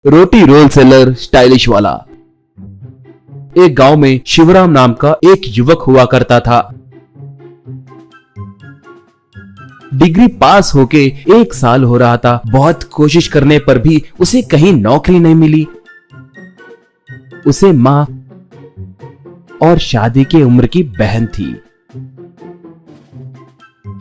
रोटी role seller stylish वाला। एक गांव में शिवराम नाम का एक युवक हुआ करता था। डिग्री पास होके 1 साल हो रहा था। बहुत कोशिश करने पर भी उसे कहीं नौकरी नहीं मिली। उसे माँ और शादी की उम्र की बहन थी।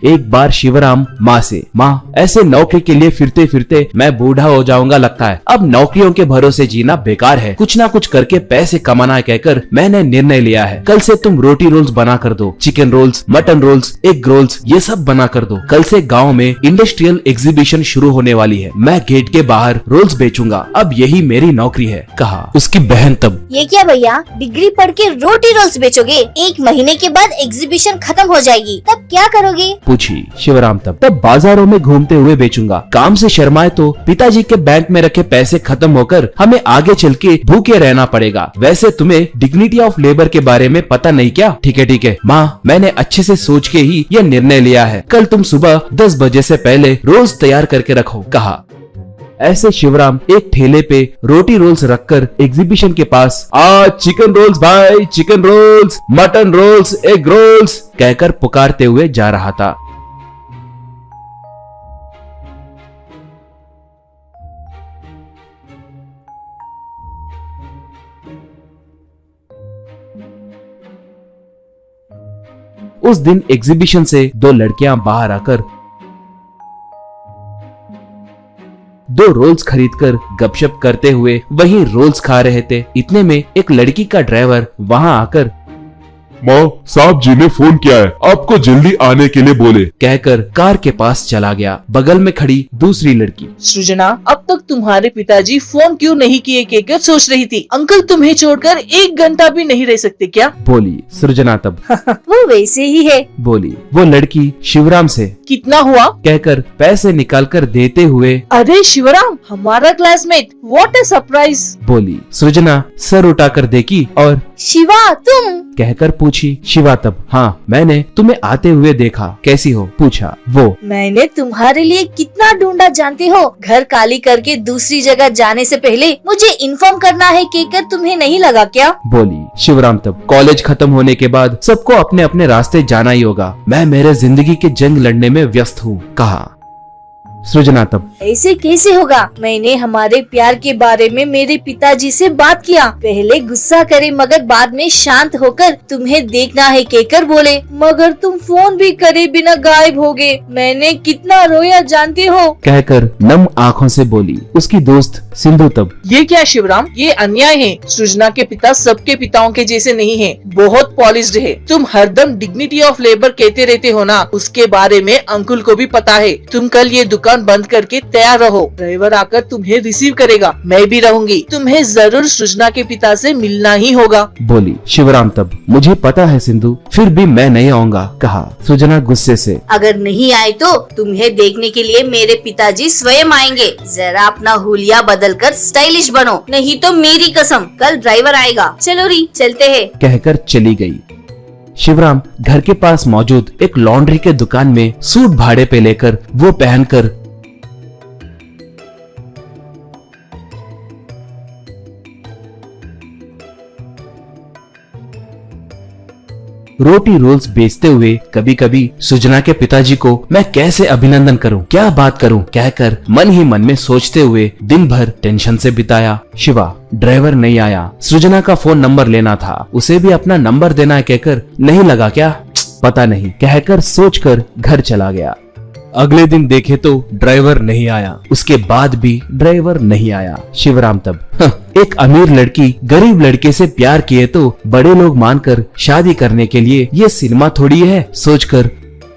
एक बार शिवराम माँ से, माँ ऐसे नौकरी के लिए फिरते फिरते मैं बूढ़ा हो जाऊंगा लगता है। अब नौकरियों के भरोसे जीना बेकार है, कुछ ना कुछ करके पैसे कमाना है कहकर मैंने निर्णय लिया है। कल से तुम रोटी रोल्स बना कर दो, chicken rolls, mutton rolls, egg rolls, ये सब बना कर दो। कल से गाँव में इंडस्ट्रियल एग्जीबिशन शुरू होने वाली है, मैं गेट के बाहर रोल्स बेचूंगा, अब यही मेरी नौकरी है, कहा। उसकी बहन तब, ये क्या भैया, डिग्री पढ़ के रोटी रोल्स बेचोगे? 1 महीने के बाद एग्जीबिशन खत्म हो जाएगी, तब क्या करोगे? पूछी शिवराम तब बाजारों में घूमते हुए बेचूंगा। काम से शर्माए तो पिताजी के बैंक में रखे पैसे खत्म होकर हमें आगे चल के भूखे रहना पड़ेगा। वैसे तुम्हें डिग्निटी ऑफ लेबर के बारे में पता नहीं क्या? ठीक है माँ, मैंने अच्छे से सोच के ही यह निर्णय लिया है। कल तुम सुबह 10 बजे से पहले रोज तैयार करके रखो, कहा। ऐसे शिवराम एक ठेले पे रोटी रोल्स रखकर एग्जीबिशन के पास, आज चिकन रोल्स भाई, chicken rolls, mutton rolls, egg rolls कहकर पुकारते हुए जा रहा था। उस दिन एग्जीबिशन से 2 लड़कियां बाहर आकर 2 रोल्स खरीदकर गपशप करते हुए वहीं रोल्स खा रहे थे। इतने में एक लड़की का ड्राइवर वहां आकर, माँ, साहब जी ने फोन किया है, आपको जल्दी आने के लिए बोले, कहकर कार के पास चला गया। बगल में खड़ी दूसरी लड़की, सृजना, अब तक तुम्हारे पिताजी फोन क्यों नहीं किए कहकर सोच रही थी। अंकल तुम्हें छोड़कर 1 घंटा भी नहीं रह सकते क्या? बोली सृजना तब। वो वैसे ही है, बोली वो लड़की शिवराम से। कितना हुआ? कहकर पैसे निकालकर देते हुए, अरे शिवराम, हमारा क्लासमेट, व्हाट अ सरप्राइज। बोली सृजना सर उठाकर देखी और शिवा तुम? कहकर पूछी शिवा तब। हाँ, मैंने तुम्हें आते हुए देखा, कैसी हो? पूछा वो। मैंने तुम्हारे लिए कितना ढूंढा जानते हो? घर खाली करके दूसरी जगह जाने से पहले मुझे इन्फॉर्म करना है कहकर तुम्हें नहीं लगा क्या? बोली शिवराम तब। कॉलेज खत्म होने के बाद सबको अपने अपने रास्ते जाना ही होगा, मैं मेरे जिंदगी की जंग लड़ने में व्यस्त हूँ, कहा। सृजना तब। ऐसे कैसे होगा? मैंने हमारे प्यार के बारे में मेरे पिताजी से बात किया। पहले गुस्सा करे मगर बाद में शांत होकर तुम्हें देखना है कहकर बोले, मगर तुम फोन भी करे बिना गायब हो गए। मैंने कितना रोया जानते हो? कहकर नम आँखों से बोली उसकी दोस्त सिंधु तब। ये क्या शिवराम, ये अन्याय है। सृजना के पिता सबके पिताओं के जैसे नहीं है, बहुत पॉलिश्ड है। तुम हरदम डिग्निटी ऑफ लेबर कहते रहते हो ना, उसके बारे में अंकुल को भी पता है। तुम कल ये दुकान बंद करके तैयार रहो, ड्राइवर आकर तुम्हें रिसीव करेगा, मैं भी रहूंगी। तुम्हें जरूर सृजना के पिता से मिलना ही होगा। बोली शिवराम तब। मुझे पता है सिंधु, फिर भी मैं नहीं आऊंगा, कहा। सृजना गुस्से से। अगर नहीं आए तो तुम्हें देखने के लिए मेरे पिताजी स्वयं आएंगे। जरा अपना हुलिया बदल कर स्टाइलिश बनो, नहीं तो मेरी कसम कल ड्राइवर आएगा। चलो री चलते हैं, कहकर चली गई। शिवराम घर के पास मौजूद एक लॉन्ड्री के दुकान में सूट भाड़े पे लेकर वो पहनकर रोटी रोल्स बेचते हुए कभी कभी सृजना के पिताजी को मैं कैसे अभिनंदन करूं, क्या बात करूं कहकर मन ही मन में सोचते हुए दिन भर टेंशन से बिताया। शिवा ड्राइवर नहीं आया, सृजना का फोन नंबर लेना था, उसे भी अपना नंबर देना है कहकर नहीं लगा क्या? पता नहीं, कहकर सोचकर घर चला गया। अगले दिन देखे तो ड्राइवर नहीं आया, उसके बाद भी ड्राइवर नहीं आया। शिवराम तब। एक अमीर लड़की गरीब लड़के से प्यार किए तो बड़े लोग मानकर शादी करने के लिए ये सिनेमा थोड़ी है, सोचकर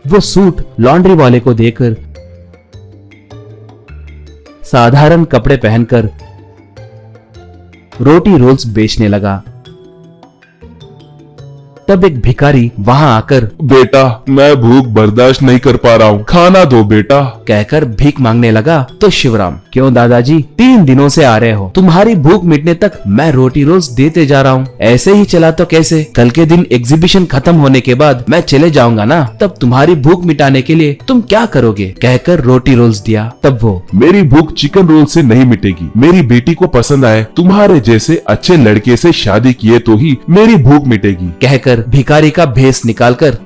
वो सूट लॉन्ड्री वाले को देकर साधारण कपड़े पहनकर रोटी रोल्स बेचने लगा। तब एक भिखारी वहां आकर, बेटा मैं भूख बर्दाश्त नहीं कर पा रहा हूँ, खाना दो बेटा, कहकर भीख मांगने लगा। तो शिवराम, क्यों दादाजी 3 दिनों से आ रहे हो? तुम्हारी भूख मिटने तक मैं रोटी रोज देते जा रहा हूँ। ऐसे ही चला तो कैसे? कल के दिन एग्जीबिशन खत्म होने के बाद मैं चले जाऊंगा ना, तब तुम्हारी भूख मिटाने के लिए तुम क्या करोगे? कहकर रोटी रोल्स दिया। तब वो, मेरी भूख चिकन रोल से नहीं मिटेगी। मेरी बेटी को पसंद आए तुम्हारे जैसे अच्छे लड़के से शादी किए तो ही मेरी भूख मिटेगी। कहकर भिखारी का भेष निकालकर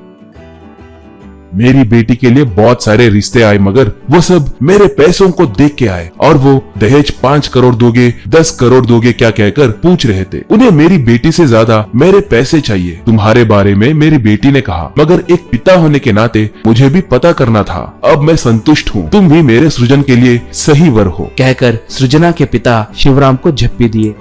मेरी बेटी के लिए बहुत सारे रिश्ते आए मगर वो सब मेरे पैसों को देख के आए और वो दहेज 5 करोड़ दोगे 10 करोड़ दोगे क्या कहकर पूछ रहे थे। उन्हें मेरी बेटी से ज्यादा मेरे पैसे चाहिए। तुम्हारे बारे में मेरी बेटी ने कहा, मगर एक पिता होने के नाते मुझे भी पता करना था। अब मैं संतुष्ट हूँ। तुम भी मेरे सृजन के लिए सही वर हो। कहकर सृजना के पिता शिवराम को झप्पी दिए।